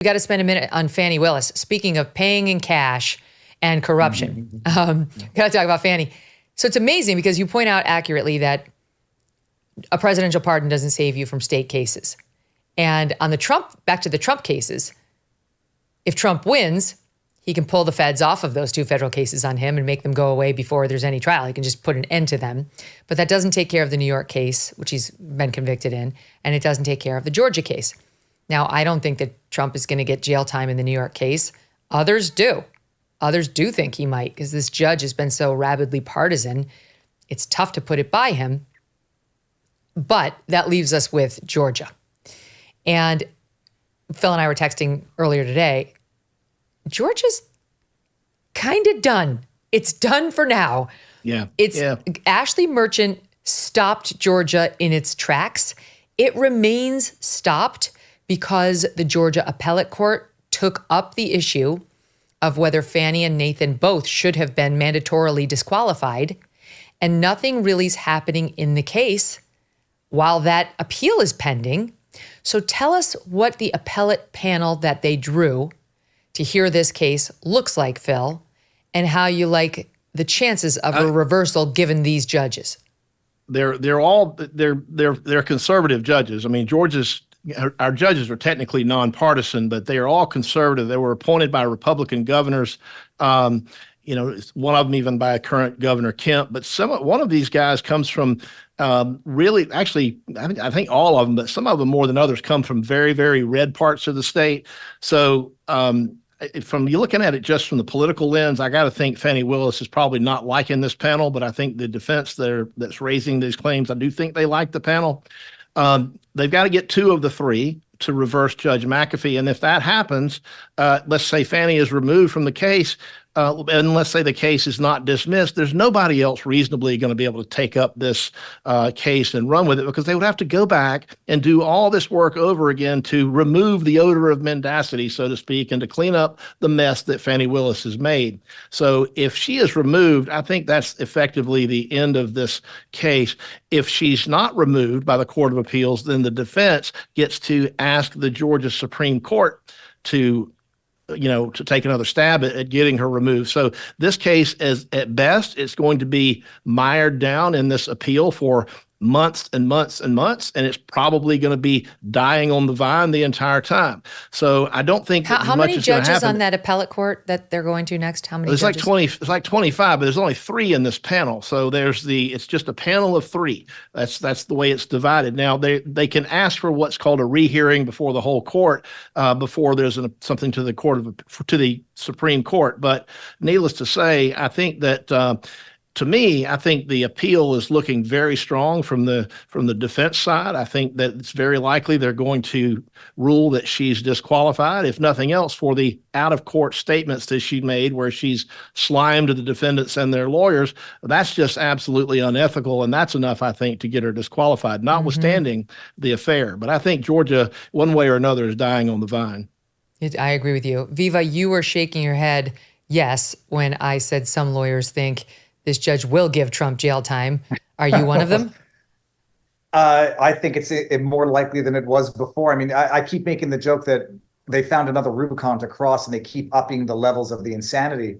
We got to spend a minute on Fani Willis. Speaking of paying in cash and corruption, got to talk about Fani. So it's amazing because you point out accurately that a presidential pardon doesn't save you from state cases. And on the back to the Trump cases, if Trump wins, he can pull the feds off of those 2 federal cases on him and make them go away before there's any trial. He can just put an end to them. But that doesn't take care of the New York case, which he's been convicted in, and it doesn't take care of the Georgia case. Now, I don't think that Trump is going to get jail time in the New York case. Others do. Others do think he might, because this judge has been so rabidly partisan. It's tough to put it by him. But that leaves us with Georgia. And Phil and I were texting earlier today. Georgia's kind of done. It's done for now. Yeah. Ashley Merchant stopped Georgia in its tracks. It remains stopped because the Georgia Appellate Court took up the issue of whether Fani and Nathan both should have been mandatorily disqualified, and nothing really is happening in the case while that appeal is pending. So tell us what the appellate panel that they drew to hear this case looks like, Phil, and how you like the chances of a reversal given these judges. They're conservative judges. I mean, our judges are technically nonpartisan, but they are all conservative. They were appointed by Republican governors. One of them even by a current Governor Kemp. But one of these guys comes from I think all of them, but some of them more than others come from very, very red parts of the state. So from you looking at it just from the political lens, I got to think Fani Willis is probably not liking this panel, but I think the defense that's raising these claims, I do think they like the panel. They've got to get 2 of the 3 to reverse Judge McAfee. And if that happens, let's say Fani is removed from the case, and let's say the case is not dismissed, there's nobody else reasonably going to be able to take up this case and run with it, because they would have to go back and do all this work over again to remove the odor of mendacity, so to speak, and to clean up the mess that Fani Willis has made. So if she is removed, I think that's effectively the end of this case. If she's not removed by the Court of Appeals, then the defense gets to ask the Georgia Supreme Court to take another stab at getting her removed. So this case is, at best, it's going to be mired down in this appeal for months and months and months, and it's probably going to be dying on the vine the entire time. So I don't think how many judges on that appellate court that they're going to next? How many? It's judges? It's like 25, but there's only 3 in this panel. So it's just a panel of 3. That's the way it's divided. Now they can ask for what's called a rehearing before the whole court, before there's something to the Supreme Court. But needless to say, I think that. To me, I think the appeal is looking very strong from the defense side. I think that it's very likely they're going to rule that she's disqualified, if nothing else, for the out-of-court statements that she made where she's slimed the defendants and their lawyers. That's just absolutely unethical, and that's enough, I think, to get her disqualified, notwithstanding the affair. But I think Georgia, one way or another, is dying on the vine. I agree with you. Viva, you were shaking your head yes when I said some lawyers think this judge will give Trump jail time. Are you one of them? I think it's more likely than it was before. I mean, I keep making the joke that they found another Rubicon to cross and they keep upping the levels of the insanity.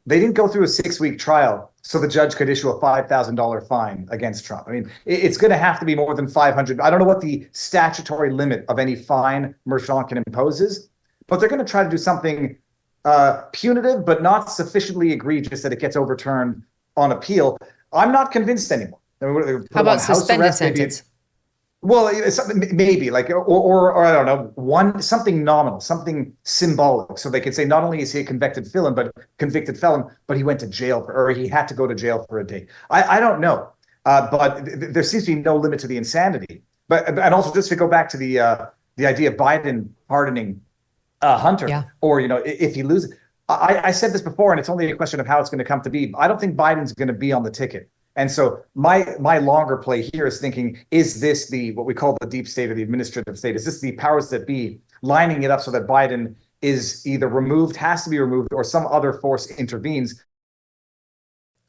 They didn't go through a 6-week trial so the judge could issue a $5,000 fine against Trump. I mean, it's going to have to be more than $500. I don't know what the statutory limit of any fine Merchant can impose is, but they're going to try to do something punitive, but not sufficiently egregious that it gets overturned on appeal. I'm not convinced anymore. How about suspended sentence? Well, maybe like, or I don't know, something nominal, something symbolic. So they could say not only is he a convicted felon, but he went to jail or he had to go to jail for a day. I don't know, but there seems to be no limit to the insanity. And also just to go back to the idea of Biden pardoning Hunter, or if he loses. I said this before, and it's only a question of how it's going to come to be. I don't think Biden's going to be on the ticket. And so my longer play here is thinking, is this what we call the deep state or the administrative state? Is this the powers that be lining it up so that Biden is either has to be removed, or some other force intervenes?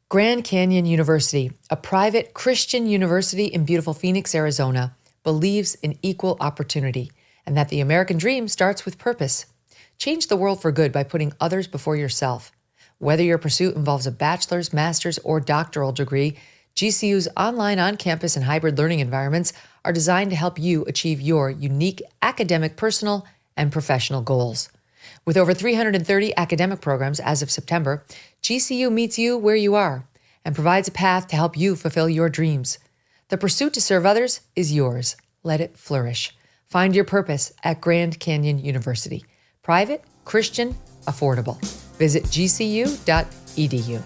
Grand Canyon University, a private Christian university in beautiful Phoenix, Arizona, believes in equal opportunity and that the American dream starts with purpose. Change the world for good by putting others before yourself. Whether your pursuit involves a bachelor's, master's, or doctoral degree, GCU's online, on-campus, and hybrid learning environments are designed to help you achieve your unique academic, personal, and professional goals. With over 330 academic programs as of September, GCU meets you where you are and provides a path to help you fulfill your dreams. The pursuit to serve others is yours. Let it flourish. Find your purpose at Grand Canyon University. Private, Christian, affordable. Visit gcu.edu.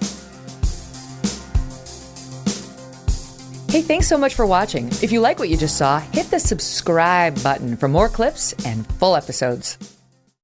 Hey, thanks so much for watching. If you like what you just saw, hit the subscribe button for more clips and full episodes.